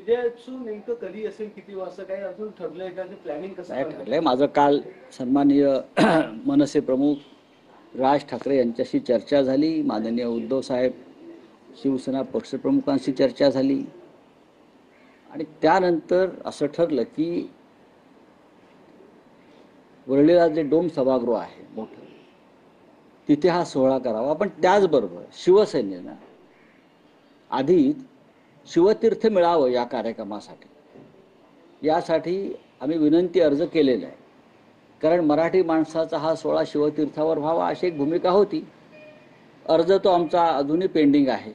उद्याचं नेमकं कधी असेल, किती वाजता, काही अजून ठरलंय का? प्लॅनिंग कसं नाही ठरलंय माझं. काल सन्माननीय मनसे प्रमुख राज ठाकरे यांच्याशी चर्चा झाली. माननीय उद्धव साहेब शिवसेना पक्षप्रमुखांशी चर्चा झाली आणि त्यानंतर असं ठरलं की वरळीला जे डोम सभागृह आहे मोठं, तिथे हा सोहळा करावा. पण त्याचबरोबर शिवसेनेनं आधी शिवतीर्थ मिळावं या कार्यक्रमासाठी, यासाठी आम्ही विनंती अर्ज केलेला आहे. कारण मराठी माणसाचा हा सोहळा शिवतीर्थावर व्हावा अशी एक भूमिका होती. अर्ज तो आमचा अजूनही पेंडिंग आहे.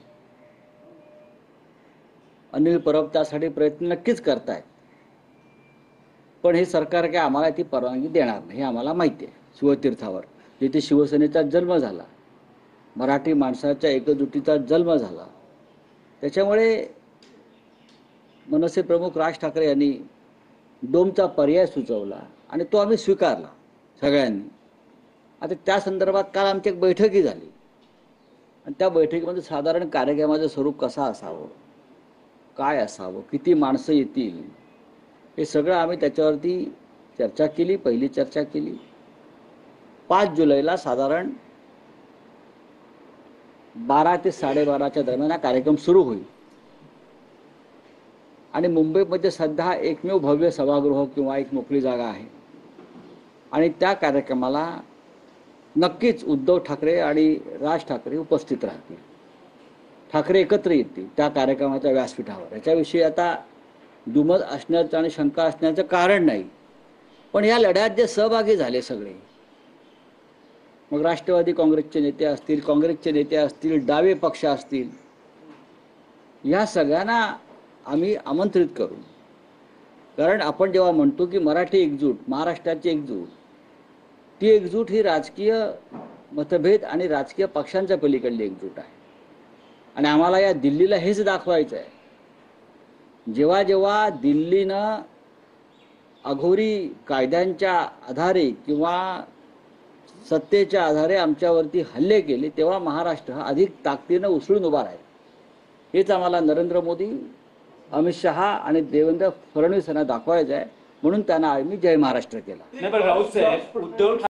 अनिल परब त्यासाठी प्रयत्न नक्कीच करतायत, पण हे सरकार काय आम्हाला ती परवानगी देणार नाही हे आम्हाला माहिती आहे. शिवतीर्थावर जिथे शिवसेनेचा जन्म झाला, मराठी माणसाच्या एकजुटीचा जन्म झाला, त्याच्यामुळे मनसे प्रमुख राज ठाकरे यांनी डोमचा पर्याय सुचवला आणि तो आम्ही स्वीकारला सगळ्यांनी. आता त्या संदर्भात काल आमची एक बैठकही झाली आणि त्या बैठकीमध्ये साधारण कार्यक्रमाचं स्वरूप कसं असावं, काय असावं, किती माणसं येतील, हे सगळं आम्ही त्याच्यावरती चर्चा केली. पहिली चर्चा केली. 5 जुलैला साधारण 12 ते 12:30च्या दरम्यान हा कार्यक्रम सुरू होईल आणि मुंबईमध्ये सध्या हा एकमेव भव्य सभागृह किंवा एक मोकळी जागा आहे आणि त्या कार्यक्रमाला नक्कीच उद्धव ठाकरे आणि राज ठाकरे उपस्थित राहतील. ठाकरे एकत्र येतील त्या कार्यक्रमाच्या व्यासपीठावर. याच्याविषयी आता दुमत असण्याचं आणि शंका असण्याचं कारण नाही. पण या लढ्यात जे सहभागी झाले सगळे, मग राष्ट्रवादी काँग्रेसचे नेते असतील, काँग्रेसचे नेते असतील, डावे पक्ष असतील, या सगळ्यांना आम्ही आमंत्रित करू. कारण आपण जेव्हा म्हणतो की मराठी एकजूट, महाराष्ट्राची एकजूट, ती एकजूट ही राजकीय मतभेद आणि राजकीय पक्षांच्या पलीकडली एकजूट आहे. आणि आम्हाला या दिल्लीला हेच दाखवायचं आहे. जेव्हा जेव्हा दिल्लीनं अघोरी कायद्यांच्या आधारे किंवा सत्तेच्या आधारे आमच्यावरती हल्ले केले, तेव्हा महाराष्ट्र हा अधिक ताकदीनं उसळून उभा राहील. हेच आम्हाला नरेंद्र मोदी, अमित शहा आणि देवेंद्र फडणवीस यांना दाखवायचं आहे. म्हणून त्यांना आम्ही जय महाराष्ट्र केला.